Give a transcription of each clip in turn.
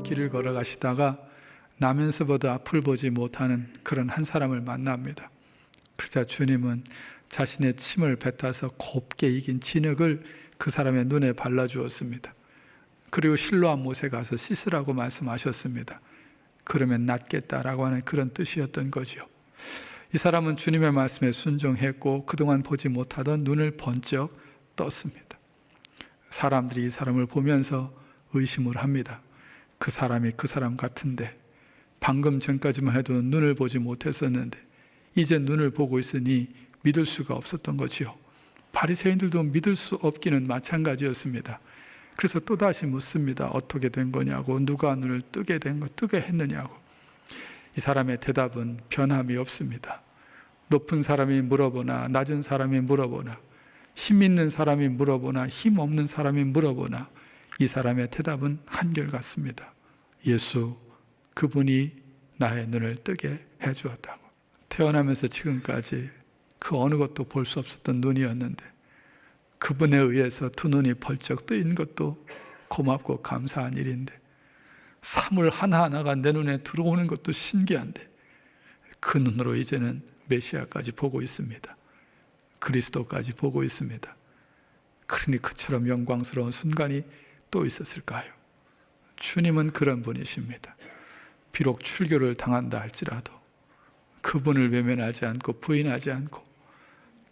길을 걸어가시다가 나면서보다 앞을 보지 못하는 그런 한 사람을 만납니다. 그러자 주님은 자신의 침을 뱉어서 곱게 익인 진흙을 그 사람의 눈에 발라주었습니다. 그리고 실로암 못에 가서 씻으라고 말씀하셨습니다. 그러면 낫겠다라고 하는 그런 뜻이었던 거죠. 이 사람은 주님의 말씀에 순종했고 그동안 보지 못하던 눈을 번쩍 떴습니다. 사람들이 이 사람을 보면서 의심을 합니다. 그 사람이 그 사람 같은데 방금 전까지만 해도 눈을 보지 못했었는데 이제 눈을 보고 있으니 믿을 수가 없었던 거지요. 바리새인들도 믿을 수 없기는 마찬가지였습니다. 그래서 또다시 묻습니다. 어떻게 된 거냐고, 누가 눈을 뜨게 했느냐고. 이 사람의 대답은 변함이 없습니다. 높은 사람이 물어보나 낮은 사람이 물어보나 힘 있는 사람이 물어보나 힘 없는 사람이 물어보나 이 사람의 대답은 한결같습니다. 예수, 그분이 나의 눈을 뜨게 해주었다고. 태어나면서 지금까지 그 어느 것도 볼 수 없었던 눈이었는데 그분에 의해서 두 눈이 벌쩍 뜨인 것도 고맙고 감사한 일인데 사물 하나하나가 내 눈에 들어오는 것도 신기한데 그 눈으로 이제는 메시아까지 보고 있습니다. 그리스도까지 보고 있습니다. 그러니 그처럼 영광스러운 순간이 또 있었을까요? 주님은 그런 분이십니다. 비록 출교를 당한다 할지라도 그분을 외면하지 않고 부인하지 않고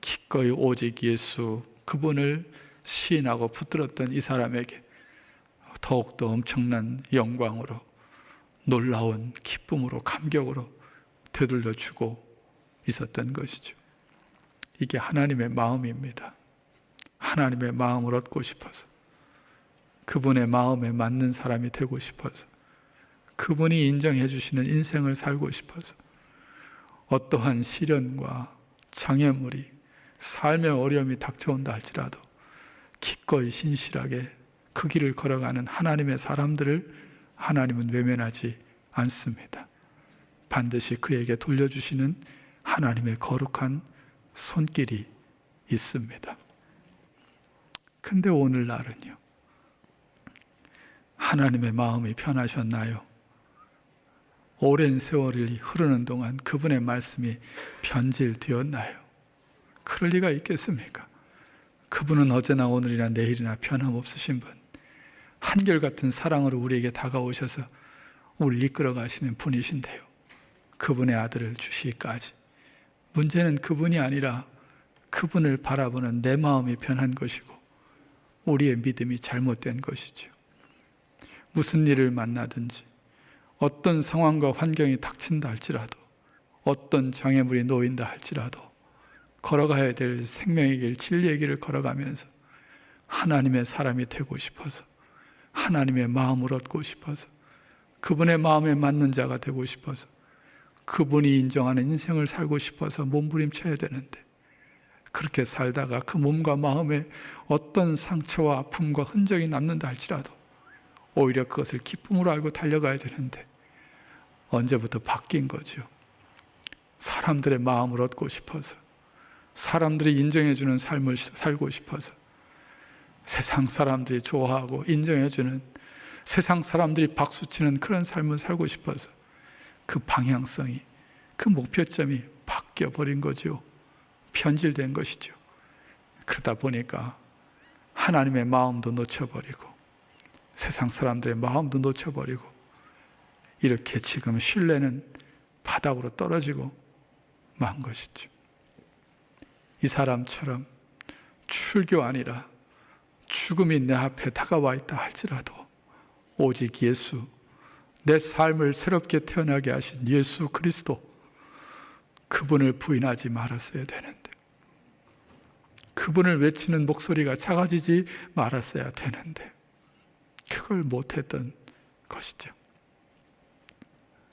기꺼이 오직 예수 그분을 시인하고 붙들었던 이 사람에게 더욱더 엄청난 영광으로 놀라운 기쁨으로 감격으로 되돌려 주고 있었던 것이죠. 이게 하나님의 마음입니다. 하나님의 마음을 얻고 싶어서 그분의 마음에 맞는 사람이 되고 싶어서 그분이 인정해 주시는 인생을 살고 싶어서 어떠한 시련과 장애물이 삶의 어려움이 닥쳐온다 할지라도 기꺼이 신실하게 그 길을 걸어가는 하나님의 사람들을 하나님은 외면하지 않습니다. 반드시 그에게 돌려주시는 하나님의 거룩한 손길이 있습니다. 근데 오늘날은요, 하나님의 마음이 변하셨나요? 오랜 세월이 흐르는 동안 그분의 말씀이 변질되었나요? 그럴 리가 있겠습니까? 그분은 어제나 오늘이나 내일이나 변함없으신 분, 한결같은 사랑으로 우리에게 다가오셔서 우리를 이끌어 가시는 분이신데요, 그분의 아들을 주시기까지. 문제는 그분이 아니라 그분을 바라보는 내 마음이 변한 것이고 우리의 믿음이 잘못된 것이죠. 무슨 일을 만나든지 어떤 상황과 환경이 닥친다 할지라도 어떤 장애물이 놓인다 할지라도 걸어가야 될 생명의 길, 진리의 길을 걸어가면서 하나님의 사람이 되고 싶어서 하나님의 마음을 얻고 싶어서 그분의 마음에 맞는 자가 되고 싶어서 그분이 인정하는 인생을 살고 싶어서 몸부림쳐야 되는데 그렇게 살다가 그 몸과 마음에 어떤 상처와 아픔과 흔적이 남는다 할지라도 오히려 그것을 기쁨으로 알고 달려가야 되는데 언제부터 바뀐 거죠. 사람들의 마음을 얻고 싶어서 사람들이 인정해주는 삶을 살고 싶어서 세상 사람들이 좋아하고 인정해주는 세상 사람들이 박수치는 그런 삶을 살고 싶어서 그 방향성이 그 목표점이 바뀌어버린 거죠. 변질된 것이죠. 그러다 보니까 하나님의 마음도 놓쳐버리고 세상 사람들의 마음도 놓쳐버리고 이렇게 지금 신뢰는 바닥으로 떨어지고 만 것이죠. 이 사람처럼 출교 아니라 죽음이 내 앞에 다가와 있다 할지라도 오직 예수, 내 삶을 새롭게 태어나게 하신 예수 그리스도, 그분을 부인하지 말았어야 되는데 그분을 외치는 목소리가 작아지지 말았어야 되는데 그걸 못했던 것이죠.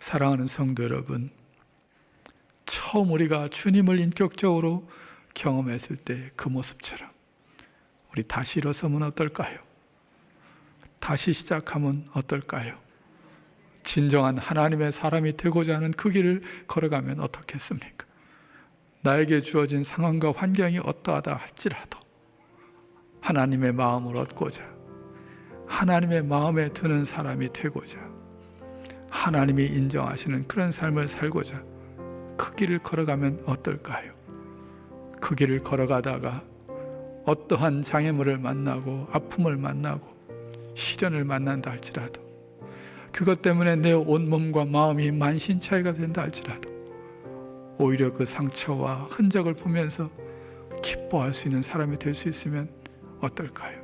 사랑하는 성도 여러분, 처음 우리가 주님을 인격적으로 경험했을 때 그 모습처럼 우리 다시 일어서면 어떨까요? 다시 시작하면 어떨까요? 진정한 하나님의 사람이 되고자 하는 그 길을 걸어가면 어떻겠습니까? 나에게 주어진 상황과 환경이 어떠하다 할지라도 하나님의 마음을 얻고자 하나님의 마음에 드는 사람이 되고자 하나님이 인정하시는 그런 삶을 살고자 그 길을 걸어가면 어떨까요? 그 길을 걸어가다가 어떠한 장애물을 만나고 아픔을 만나고 시련을 만난다 할지라도, 그것 때문에 내 온몸과 마음이 만신창이가 된다 할지라도 오히려 그 상처와 흔적을 보면서 기뻐할 수 있는 사람이 될 수 있으면 어떨까요?